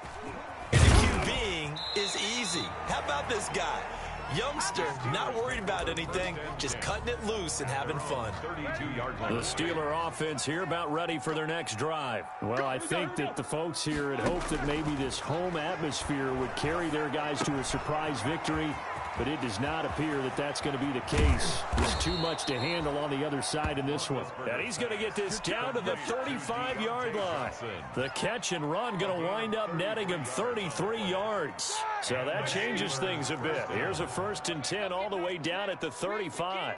and the QBing is easy. How about this guy? Youngster, not worried about anything, just cutting it loose and having fun. 32-yard line. The Steeler offense here about ready for their next drive. Well, I think that the folks here had hoped that maybe this home atmosphere would carry their guys to a surprise victory, but it does not appear that that's going to be the case. There's too much to handle on the other side in this one. And he's going to get this down to the 35-yard line. The catch and run going to wind up netting him 33 yards. So that changes things a bit. Here's a 1st and 10 all the way down at the 35.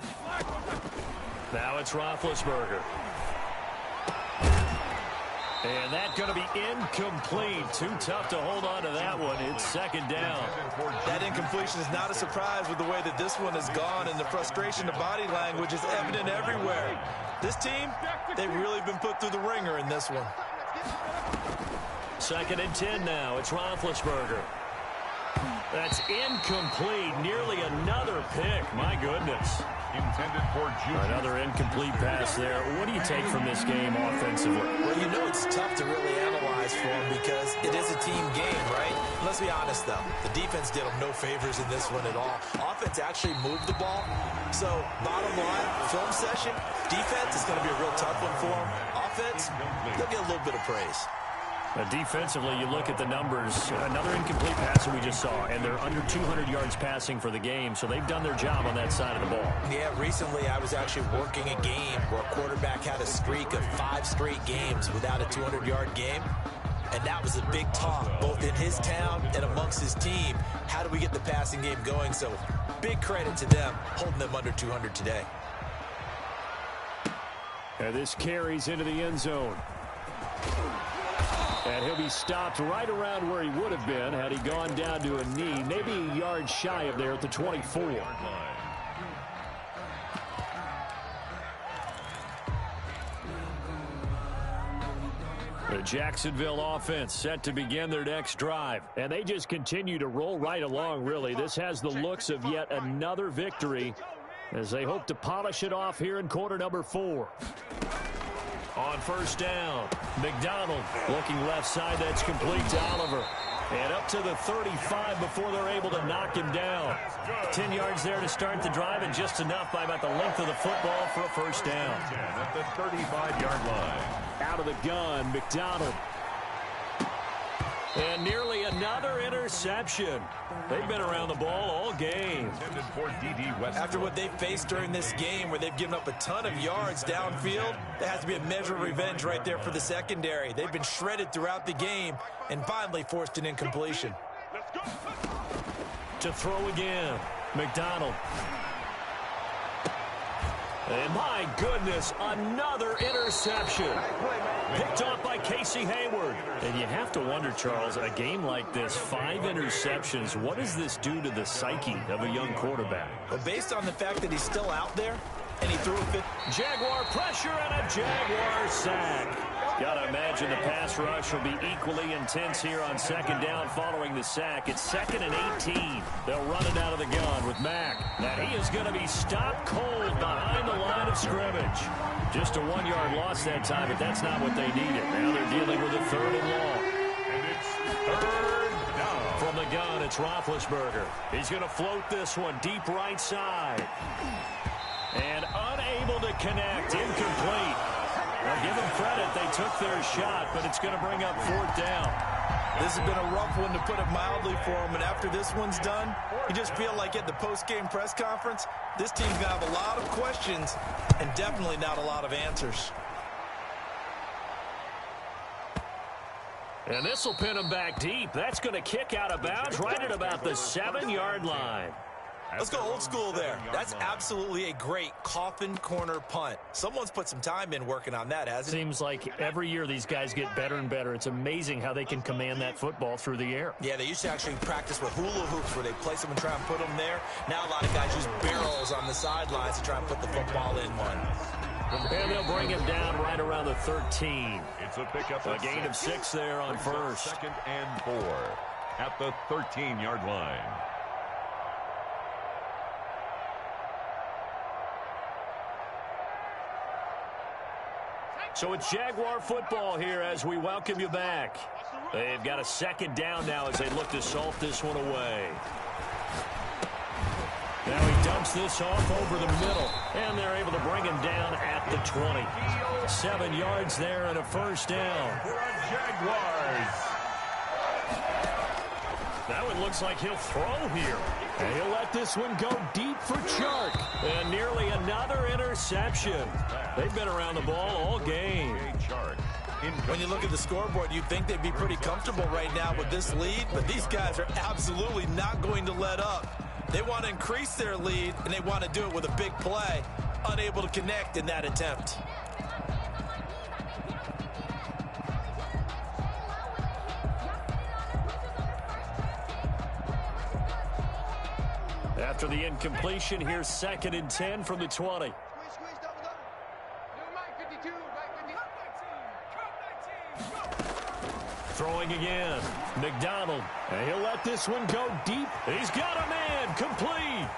Now it's Roethlisberger. And that's going to be incomplete. Too tough to hold on to that one. It's 2nd down. That incompletion is not a surprise with the way that this one has gone, and the frustration, the body language is evident everywhere. This team, they've really been put through the ringer in this one. 2nd and 10 now. It's Roethlisberger. That's incomplete. Nearly another pick. My goodness. Intended for Juju. Another incomplete pass there. What do you take from this game offensively? Well, you know it's tough to really analyze for them because it is a team game, right? Let's be honest, though. The defense did them no favors in this one at all. Offense actually moved the ball. So, bottom line, film session, Defense is going to be a real tough one for them. Offense, they'll get a little bit of praise. Defensively, you look at the numbers. Another incomplete pass that we just saw, and they're under 200 yards passing for the game, so they've done their job on that side of the ball. Yeah, recently I was actually working a game where a quarterback had a streak of 5 straight games without a 200-yard game, and that was a big talk, both in his town and amongst his team. How do we get the passing game going? So big credit to them holding them under 200 today. And this carries into the end zone. And he'll be stopped right around where he would have been had he gone down to a knee, maybe a yard shy of there at the 24. The Jacksonville offense set to begin their next drive. And they just continue to roll right along, really. This has the looks of yet another victory as they hope to polish it off here in quarter number 4. On first down, McDonald looking left side. That's complete to Oliver. And up to the 35 before they're able to knock him down. 10 yards there to start the drive, and just enough by about the length of the football for a first down. At the 35-yard line. Out of the gun, McDonald. And nearly another interception. They've been around the ball all game. After what they've faced during this game, where they've given up a ton of yards downfield, there has to be a measure of revenge right there for the secondary. They've been shredded throughout the game and finally forced an incompletion. To throw again, McDonald. And my goodness, another interception. Picked off by Casey Hayward. And you have to wonder, Charles, a game like this, 5 interceptions, what does this do to the psyche of a young quarterback? Well, based on the fact that he's still out there and he threw a fit. Jaguar pressure and a Jaguar sack. Gotta imagine the pass rush will be equally intense here on second down following the sack. It's 2nd and 18. They'll run it out of the gun with Mack. Now he is going to be stopped cold behind the line of scrimmage. Just a 1-yard loss that time, but that's not what they needed. Now they're dealing with a 3rd and long. And it's 3rd down. From the gun, it's Roethlisberger. He's going to float this one deep right side. And unable to connect, incomplete. Well, give them credit. They took their shot, but it's going to bring up 4th down. This has been a rough one, to put it mildly, for them. And after this one's done, you just feel like at the post-game press conference, this team's going to have a lot of questions and definitely not a lot of answers. And this will pin them back deep. That's going to kick out of bounds right at about the 7-yard line. Let's go old school there. That's absolutely a great coffin corner punt. Someone's put some time in working on that, hasn't it? Seems like every year these guys get better and better. It's amazing how they can command that football through the air. Yeah, they used to actually practice with hula hoops where they place them and try and put them there. Now a lot of guys use barrels on the sidelines to try and put the football in one. And they'll bring him down right around the 13. It's a pickup. A gain of 6 there on first. 2nd and 4 at the 13-yard line. So it's Jaguar football here as we welcome you back. They've got a 2nd down now as they look to salt this one away. Now he dumps this off over the middle, and they're able to bring him down at the 20. 7 yards there and a first down. Jaguars. That one looks like he'll throw here. And he'll let this one go deep for Chark. And nearly another interception. They've been around the ball all game. When you look at the scoreboard, you'd think they'd be pretty comfortable right now with this lead, but these guys are absolutely not going to let up. They want to increase their lead, and they want to do it with a big play. Unable to connect in that attempt. After the incompletion, here's 2nd and 10 from the 20. Throwing again. McDonald. And he'll let this one go deep. He's got a man. Complete.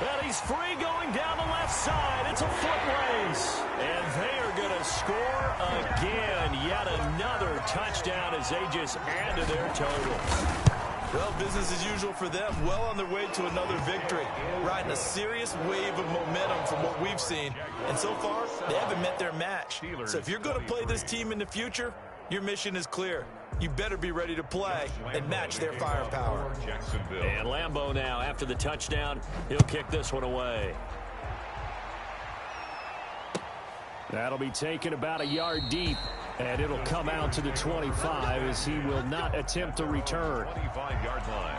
And he's free going down the left side. It's a foot race. And they are going to score again. Yet another touchdown as they just add to their totals. Well, business as usual for them. Well on their way to another victory. Riding a serious wave of momentum from what we've seen. And so far, they haven't met their match. So if you're going to play this team in the future, your mission is clear. You better be ready to play and match their firepower. And Lambeau now, after the touchdown, he'll kick this one away. That'll be taken about a yard deep, and it'll come out to the 25 as he will not attempt to return. 25-yard line.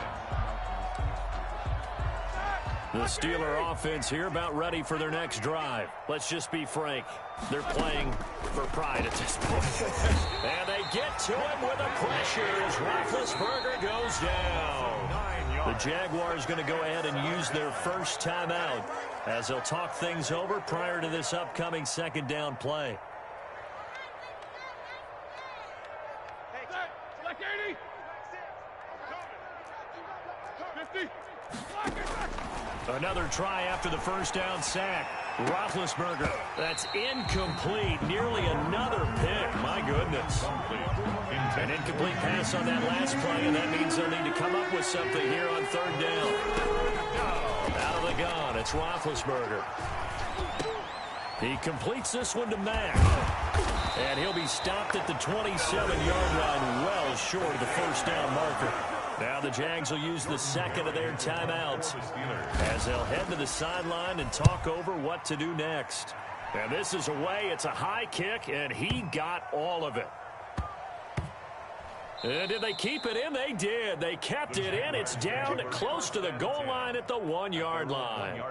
The Steeler offense here about ready for their next drive. Let's just be frank. They're playing for pride at this point. And they get to him with a pressure as Roethlisberger goes down. The Jaguars going to go ahead and use their first timeout as they'll talk things over prior to this upcoming second down play. Select 80. 50. Another try after the first down sack. Roethlisberger, that's incomplete. Nearly another pick. My goodness. An incomplete pass on that last play, and that means they'll need to come up with something here on third down. Out of the gun, it's Roethlisberger. He completes this one to Mack. And he'll be stopped at the 27-yard line, well short of the first down marker. Now the Jags will use the second of their timeouts as they'll head to the sideline and talk over what to do next. And this is away. It's a high kick, and he got all of it. And did they keep it in? They did. They kept it in. It's down close to the goal line at the 1-yard line.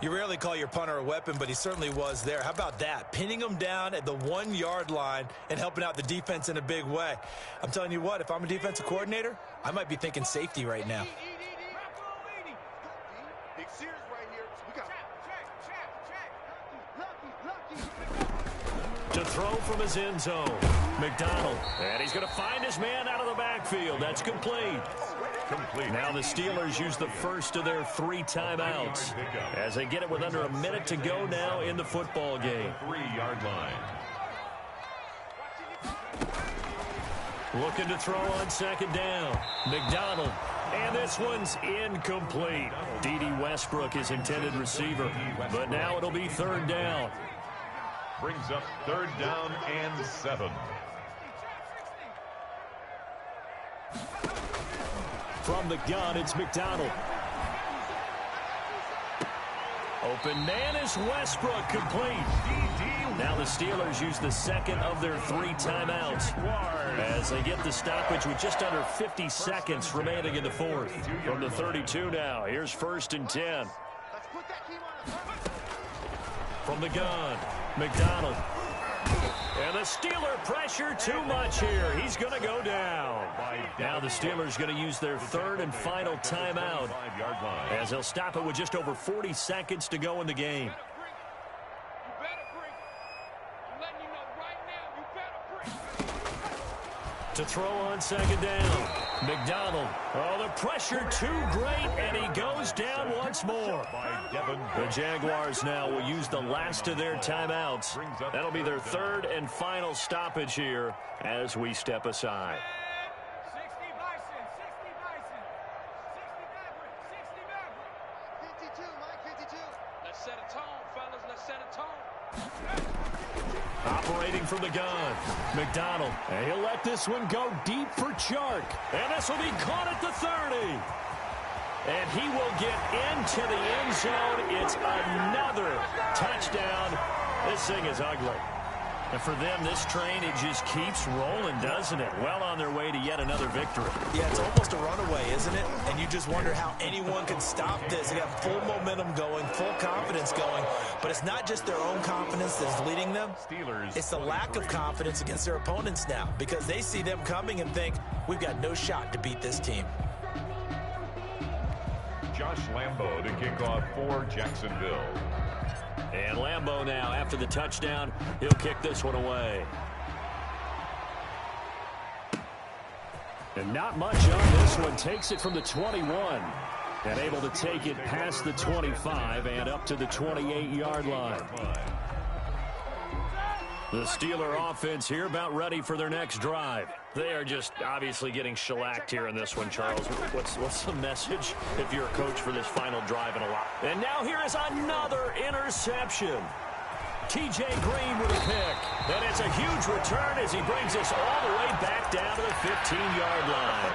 You rarely call your punter a weapon, but he certainly was there. How about that? Pinning him down at the 1-yard line and helping out the defense in a big way. I'm telling you what, if I'm a defensive coordinator, I might be thinking safety right now. To throw from his end zone, McDonald. And he's going to find his man out of the backfield. That's complete. Now the Steelers use the first of their 3 timeouts as they get it with under a minute to go now in the football game. 3-yard line. Looking to throw on second down. McDonald. And this one's incomplete. D.D. Westbrook is intended receiver. But now it'll be third down. Brings up third down and 7. From the gun, it's McDonald. Open man is Westbrook, complete. Now the Steelers use the second of their 3 timeouts as they get the stoppage with just under 50 seconds remaining in the fourth. From the 32 now, here's first and 10. From the gun, McDonald. And the Steeler pressure too much here. He's going to go down. Now the Steelers going to use their third and final timeout as they'll stop it with just over 40 seconds to go in the game. To throw on second down, McDonald. Oh, the pressure too great, and he goes down once more. The Jaguars now will use the last of their timeouts. That'll be their third and final stoppage here as we step aside. 60 Bison, 60 Bison, 60 Maverick, 52, Mike, 52. Let's set a tone, fellas, let's set a tone. Operating from the gun, McDonald. And he'll let this one go deep for Chark. And this will be caught at the 30. And he will get into the end zone. It's another touchdown. This thing is ugly. And for them, this train, it just keeps rolling, doesn't it? Well on their way to yet another victory. Yeah, it's almost a runaway, isn't it? And you just wonder how anyone can stop this. They got full momentum going, full confidence going. But it's not just their own confidence that's leading them. It's the lack of confidence against their opponents now because they see them coming and think, we've got no shot to beat this team. Josh Lambeau to kick off for Jacksonville. And Lambeau now, after the touchdown, he'll kick this one away. And not much on this one. Takes it from the 21. And able to take it past the 25 and up to the 28-yard line. The Steeler offense here about ready for their next drive. They are just obviously getting shellacked here in this one, Charles. What's the message if you're a coach for this final drive in a lot? And now here is another interception. T.J. Green with a pick. And it's a huge return as he brings us all the way back down to the 15-yard line.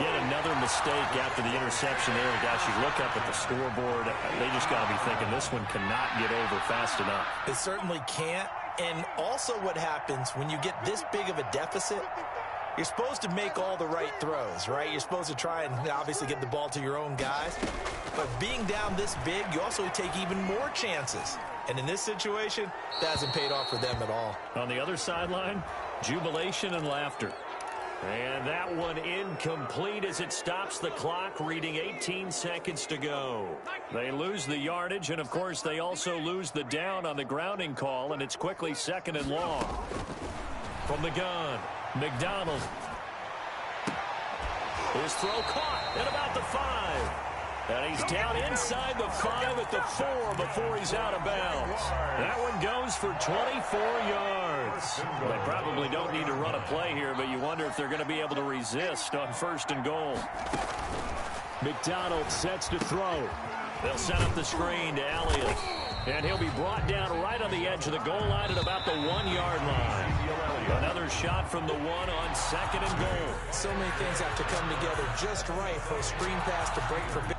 Yet another mistake after the interception there. Gosh, you look up at the scoreboard, they just got to be thinking this one cannot get over fast enough. It certainly can't. And also what happens when you get this big of a deficit, you're supposed to make all the right throws, right? You're supposed to try and obviously get the ball to your own guys. But being down this big, you also take even more chances. And in this situation, that hasn't paid off for them at all. On the other sideline, jubilation and laughter. And that one incomplete as it stops the clock, reading 18 seconds to go. They lose the yardage, and, of course, they also lose the down on the grounding call, and it's quickly 2nd and long. From the gun, McDonald. His throw caught at about the 5. And he's down inside the 5 at the 4 before he's out of bounds. That one goes for 24 yards. They probably don't need to run a play here, but you wonder if they're going to be able to resist on 1st and goal. McDonald sets to throw. They'll set up the screen to Elliott. And he'll be brought down right on the edge of the goal line at about the 1-yard line. Another shot from the 1 on 2nd and goal. So many things have to come together just right for a screen pass to break for big.